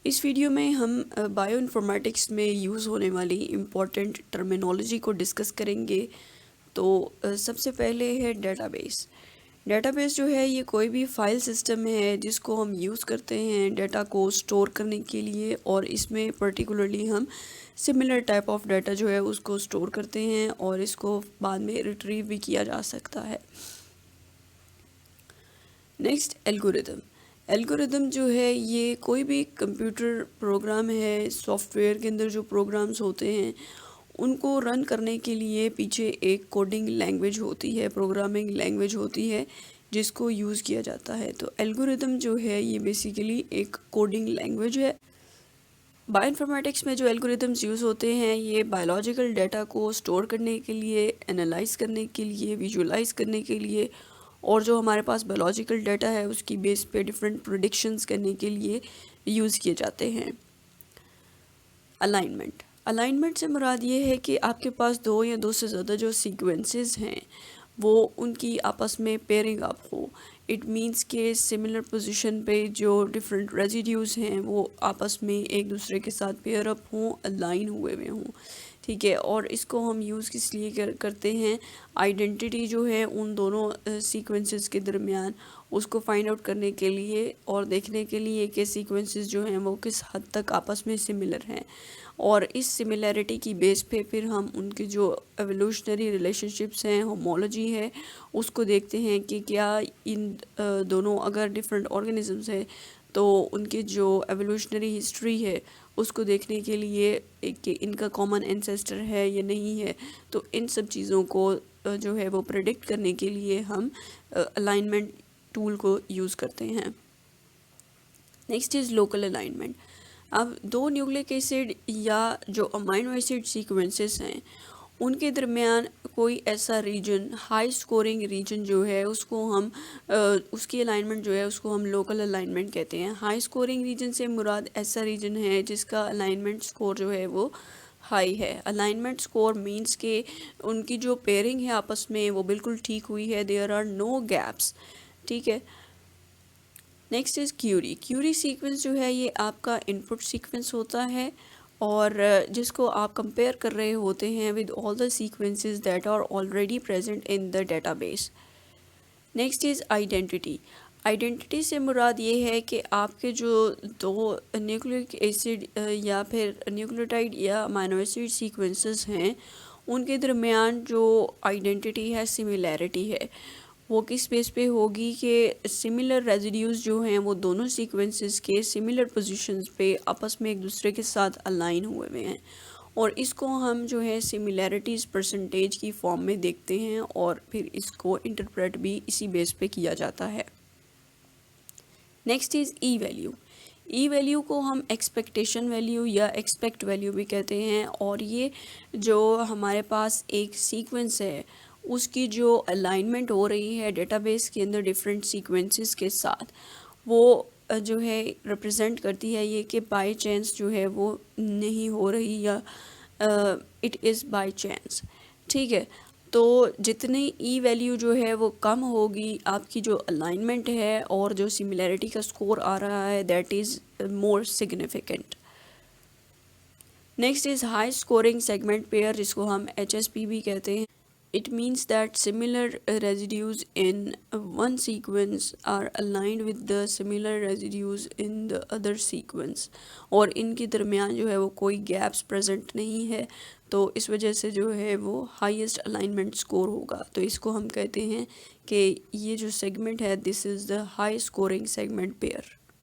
इस वीडियो में हम बायो इन्फॉर्मेटिक्स में यूज़ होने वाली इम्पॉर्टेंट टर्मिनोलॉजी को डिस्कस करेंगे। तो सबसे पहले है डेटाबेस। डेटाबेस जो है ये कोई भी फाइल सिस्टम है जिसको हम यूज़ करते हैं डाटा को स्टोर करने के लिए, और इसमें पर्टिकुलरली हम सिमिलर टाइप ऑफ डाटा जो है उसको स्टोर करते हैं और इसको बाद में रिट्रीव भी किया जा सकता है। Next, algorithm. एल्गोरिदम जो है ये कोई भी कंप्यूटर प्रोग्राम है, सॉफ्टवेयर के अंदर जो प्रोग्राम्स होते हैं उनको रन करने के लिए पीछे एक कोडिंग लैंग्वेज होती है, प्रोग्रामिंग लैंग्वेज होती है जिसको यूज़ किया जाता है। तो एल्गोरिदम जो है ये बेसिकली एक कोडिंग लैंग्वेज है। बायोइन्फॉर्मेटिक्स में जो एल्गोरिदम्स यूज़ होते हैं ये बायोलॉजिकल डाटा को स्टोर करने के लिए, एनालाइज करने के लिए, विजुअलाइज करने के लिए, और जो हमारे पास बायोलॉजिकल डाटा है उसकी बेस पे डिफरेंट प्रेडिक्शंस करने के लिए यूज़ किए जाते हैं। अलाइनमेंट। अलाइनमेंट से मुराद ये है कि आपके पास दो या दो से ज़्यादा जो सीक्वेंसेस हैं वो उनकी आपस में पेयरिंग अप हो। इट मीन्स के सिमिलर पोजीशन पे जो डिफरेंट रेजिड्यूज़ हैं वो आपस में एक दूसरे के साथ पेयर अप हों, अलाइन हुए हुए हों। ठीक है, और इसको हम यूज़ किस लिए करते हैं, आइडेंटिटी जो है उन दोनों सीक्वेंसेस के दरमियान उसको फाइंड आउट करने के लिए और देखने के लिए कि सीक्वेंसेस जो हैं वो किस हद तक आपस में सिमिलर हैं, और इस सिमिलैरिटी की बेस पे फिर हम उनके जो एवोल्यूशनरी रिलेशनशिप्स हैं, होमोलॉजी है, उसको देखते हैं कि क्या इन दोनों अगर डिफरेंट ऑर्गेनिजम्स हैं तो उनके जो एवोल्यूशनरी हिस्ट्री है उसको देखने के लिए कि इनका कॉमन एंसेस्टर है या नहीं है। तो इन सब चीज़ों को जो है वो प्रेडिक्ट करने के लिए हम अलाइनमेंट टूल को यूज़ करते हैं। Next is local alignment. अब दो न्यूक्लिक एसिड या जो अमाइनो एसिड सीक्वेंसेस हैं उनके दरमियान कोई ऐसा रीजन, हाई स्कोरिंग रीजन जो है उसको हम उसकी अलाइनमेंट जो है उसको हम लोकल अलाइनमेंट कहते हैं। हाई स्कोरिंग रीजन से मुराद ऐसा रीजन है जिसका अलाइनमेंट स्कोर जो है वो हाई है। अलाइनमेंट स्कोर मींस के उनकी जो पेयरिंग है आपस में वो बिल्कुल ठीक हुई है, देयर आर नो गैप्स। ठीक है। Next is query. Query sequence जो है ये आपका इनपुट सीक्वेंस होता है और जिसको आप कंपेयर कर रहे होते हैं with all the sequences that are already present in the database. Next is identity. Identity से मुराद ये है कि आपके जो दो न्यूक्लिक एसिड या फिर न्यूक्लियोटाइड या अमाइनो एसिड सीक्वेंसेस हैं उनके दरमियान जो आइडेंटिटी है, सिमिलैरिटी है, वो किस बेस पे होगी कि सिमिलर रेजिड्यूज़ जो हैं वो दोनों सीक्वेंसेस के सिमिलर पोजीशंस पे आपस में एक दूसरे के साथ अलाइन हुए हुए हैं, और इसको हम जो है सिमिलैरिटीज़ परसेंटेज की फॉर्म में देखते हैं और फिर इसको इंटरप्रेट भी इसी बेस पे किया जाता है। Next is E value. E value को हम एक्सपेक्टेशन वैल्यू या एक्सपेक्ट वैल्यू भी कहते हैं, और ये जो हमारे पास एक सीक्वेंस है उसकी जो अलाइनमेंट हो रही है डेटाबेस के अंदर डिफरेंट सीक्वेंसेस के साथ, वो जो है रिप्रेजेंट करती है ये कि बाय चांस जो है वो नहीं हो रही या इट इज़ बाय चांस। ठीक है, तो जितनी ई वैल्यू जो है वो कम होगी आपकी जो अलाइनमेंट है और जो सिमिलैरिटी का स्कोर आ रहा है that is more significant. Next is high scoring segment pair, जिसको हम HSP भी कहते हैं। It means that similar residues in one sequence are aligned with the similar residues in the other sequence, और इनके दरमियान जो है वो कोई गैप्स प्रेजेंट नहीं है, तो इस वजह से जो है वो हाईएस्ट अलाइनमेंट स्कोर होगा। तो इसको हम कहते हैं कि ये जो सेगमेंट है this is the high scoring segment pair.